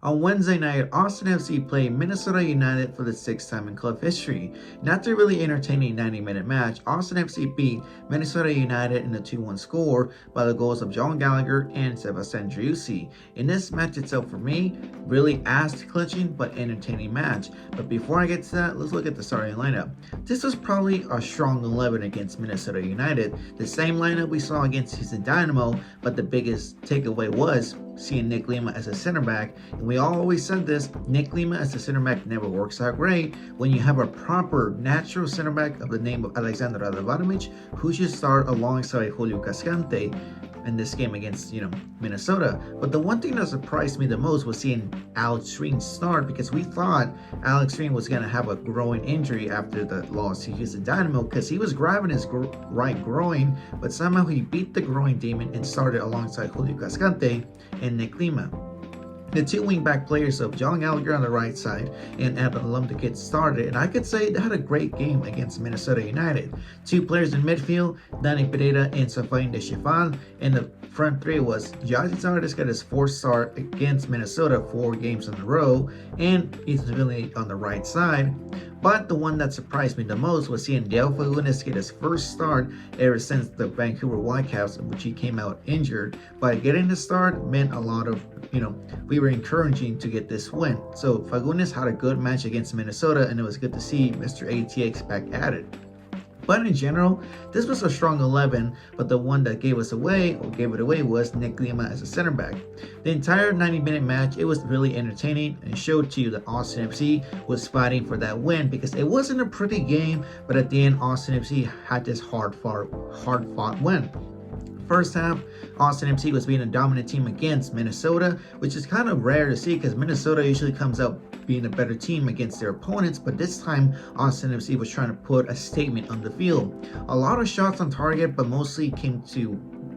On Wednesday night, Austin FC played Minnesota United for the sixth time in club history. And after a really entertaining 90-minute match, Austin FC beat Minnesota United in a 2-1 score by the goals of John Gallagher and Sebastian Driussi. In this match itself, for me, really ass-clenching but entertaining match. But before I get to that, let's look at the starting lineup. This was probably a strong 11 against Minnesota United, the same lineup we saw against Houston Dynamo, but the biggest takeaway was seeing Nick Lima as a center back. And we always said this, Nick Lima as a center back never works out great when you have a proper natural center back of the name of Alexander Radovanovic, who should start alongside Julio Cascante in this game against Minnesota. But the one thing that surprised me the most was seeing Alex Green start, because we thought Alex Green was going to have a growing injury after the loss to Houston Dynamo, because he was grabbing his right groin, but somehow he beat the groin demon and started alongside Julio Cascante and Nick Lima. The two wingback players of John Gallagher on the right side and Adam Lundekit started, and I could say they had a great game against Minnesota United. Two players in midfield, Danny Pereira and Safain Deschifal, and the front three was Jazzy Zardes got his fourth start against Minnesota 4 games in a row, and Ethan Villani on the right side. But the one that surprised me the most was seeing Dale Fagundes get his first start ever since the Vancouver Whitecaps, in which he came out injured. But getting the start meant a lot of, we were encouraging to get this win. So Fagundes had a good match against Minnesota, and it was good to see Mr. ATX back at it. But in general, this was a strong 11, but the one that gave it away was Nick Lima as a center back. The entire 90-minute match, it was really entertaining and showed to you that Austin FC was fighting for that win, because it wasn't a pretty game, but at the end, Austin FC had this hard-fought win. First half, Austin FC was being a dominant team against Minnesota, which is kind of rare to see because Minnesota usually comes out being a better team against their opponents, but this time Austin FC was trying to put a statement on the field. A lot of shots on target, but mostly came to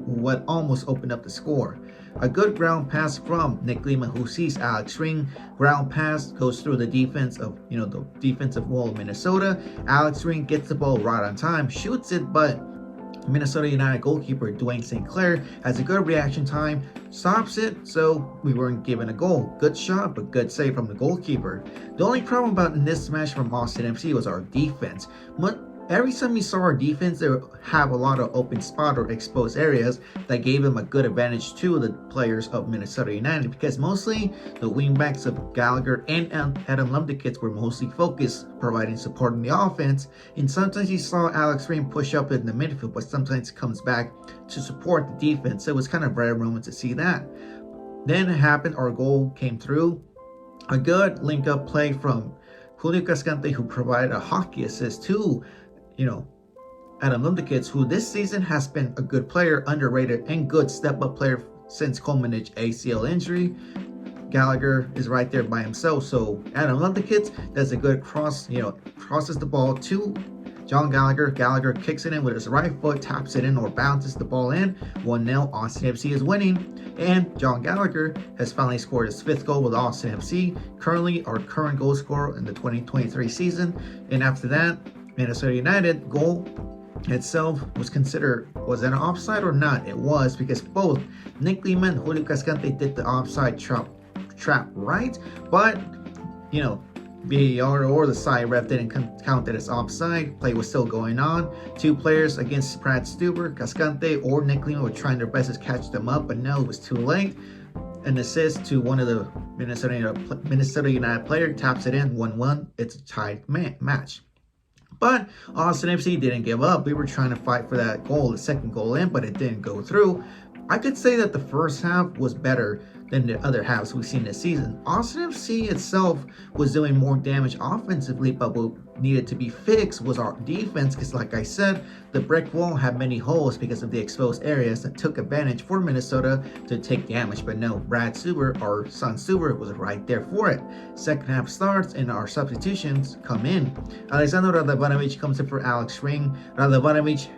what almost opened up the score. A good ground pass from Nick Lima, who sees Alex Ring. Ground pass goes through the defense of, the defensive wall of Minnesota. Alex Ring gets the ball right on time, shoots it, but Minnesota United goalkeeper Dwayne St. Clair has a good reaction time, stops it, so we weren't given a goal. Good shot, but good save from the goalkeeper. The only problem about in this match from Austin FC was our defense. Every time we saw our defense, they have a lot of open spot or exposed areas that gave them a good advantage to the players of Minnesota United, because mostly the wingbacks of Gallagher and Adam Lundekit were mostly focused providing support in the offense, and sometimes you saw Alex Green push up in the midfield, but sometimes comes back to support the defense. So it was kind of rare moment to see that. Then it happened, our goal came through. A good link-up play from Julio Cascante, who provided a hockey assist to Adam Lundekit, who this season has been a good player, underrated and good step-up player since Coleman's ACL injury. Gallagher is right there by himself, so Adam Lundekit does a good cross, crosses the ball to John Gallagher. Gallagher kicks it in with his right foot, taps it in or bounces the ball in. 1-0, Austin FC is winning, and John Gallagher has finally scored his 5th goal with Austin FC, currently our current goal scorer in the 2023 season. And after that, Minnesota United goal itself was considered, was it an offside or not? It was, because both Nick Lima and Julio Cascante did the offside trap right, but VAR or the side ref didn't count that as offside. Play was still going on. Two players against Brad Stuber, Cascante or Nick Lima were trying their best to catch them up, but no, it was too late. An assist to one of the Minnesota United player, taps it in, 1-1. It's a tied match. But Austin FC didn't give up. We were trying to fight for that goal, the second goal in, but it didn't go through. I could say that the first half was better than the other halves we've seen this season. Austin FC itself was doing more damage offensively, but what needed to be fixed was our defense, because like I said, the brick wall had many holes because of the exposed areas that took advantage for Minnesota to take damage. But no, Brad Stuber, our son Stuber, was right there for it. Second half starts and our substitutions come in. Alexander Radovanovic comes in for Alex Ring. Radovanovic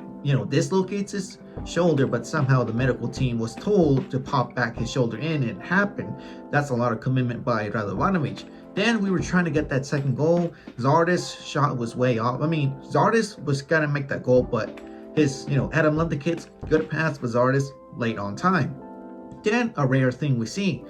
dislocates his shoulder, but somehow the medical team was told to pop back his shoulder in, and it happened. That's a lot of commitment by Radovanovic. Then we were trying to get that second goal. Zardes' shot was way off. Zardes was gonna make that goal, but his, Adam Lundekit's good pass, but Zardes late on time. Then a rare thing we see.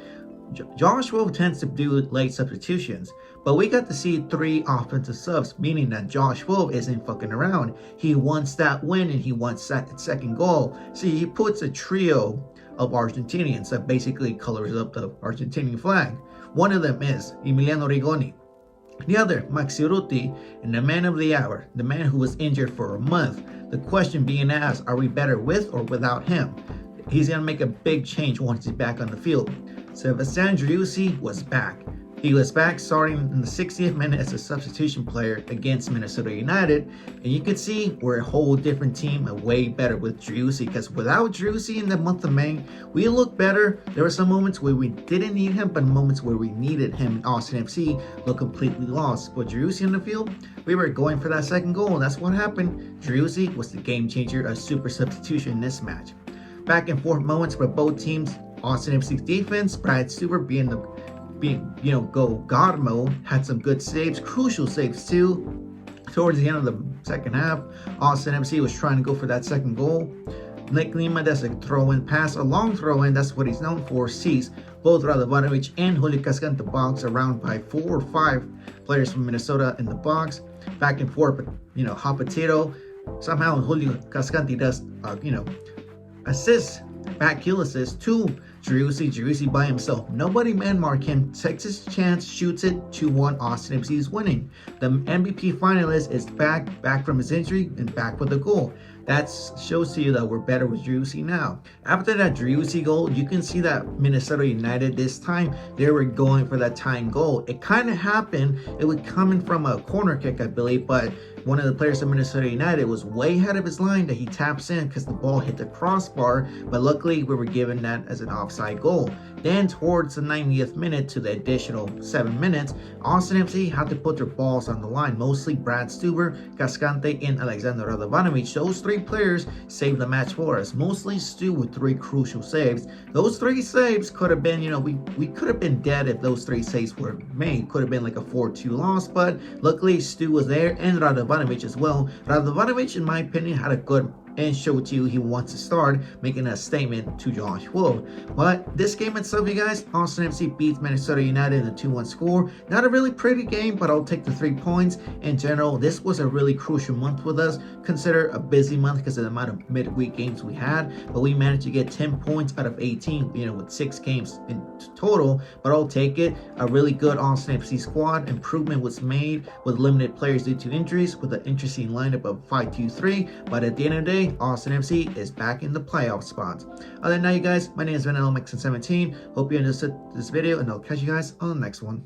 Josh Wolf tends to do late substitutions, but we got to see 3 offensive subs, meaning that Josh Wolf isn't fucking around. He wants that win and he wants that second goal. See, he puts a trio of Argentinians that basically colors up the Argentinian flag. One of them is Emiliano Rigoni. The other, Maxi Ruti, and the man of the hour, the man who was injured for a month. The question being asked, are we better with or without him? He's going to make a big change once he's back on the field. Sebastian Driussi was back. He was back starting in the 60th minute as a substitution player against Minnesota United. And you can see we're a whole different team and way better with Driussi, because without Driussi in the month of May, we look better. There were some moments where we didn't need him, but moments where we needed him. And Austin FC looked completely lost. But Driussi in the field, we were going for that second goal. And that's what happened. Driussi was the game changer, a super substitution in this match. Back and forth moments for both teams. Austin FC's defense, Brad Stuber being go God mode, had some good saves, crucial saves too. Towards the end of the second half, Austin FC was trying to go for that second goal. Nick Lima does a throw-in pass, a long throw-in, that's what he's known for, sees both Radovanovic and Julio Cascante box around by 4 or 5 players from Minnesota in the box. Back and forth, but Hapatero, somehow Julio Cascante does, assist, back heel assist to Driussi by himself. Nobody man mark him, takes his chance, shoots it, 2-1, Austin FC is winning. The MVP finalist is back from his injury and back with a goal. That shows to you that we're better with Driussi now. After that Driussi goal, you can see that Minnesota United this time, they were going for that tying goal. It kind of happened, it was coming from a corner kick, I believe, but one of the players of Minnesota United was way ahead of his line that he taps in because the ball hit the crossbar, but luckily we were given that as an offside goal. Then towards the 90th minute to the additional 7 minutes, Austin FC had to put their balls on the line, mostly Brad Stuber, Cascante, and Alexander Radovanovic. Those 3 players saved the match for us, mostly Stu with 3 crucial saves. Those 3 saves could have been, we could have been dead if those 3 saves were made. Could have been like a 4-2 loss, but luckily Stu was there and Radovanovic as well. Radovanovic, in my opinion, had a good and showed to you he wants to start, making a statement to Josh Wolf. But this game itself, you guys, Austin FC beats Minnesota United in a 2-1 score. Not a really pretty game, but I'll take the 3 points. In general, this was a really crucial month with us. Consider a busy month because of the amount of midweek games we had, but we managed to get 10 points out of 18, with 6 games in total, but I'll take it. A really good Austin FC squad. Improvement was made with limited players due to injuries, with an interesting lineup of 5-2-3, but at the end of the day, Austin FC is back in the playoff spots. Other than that, you guys, my name is VanelloMixon17. Hope you understood this video, and I'll catch you guys on the next one.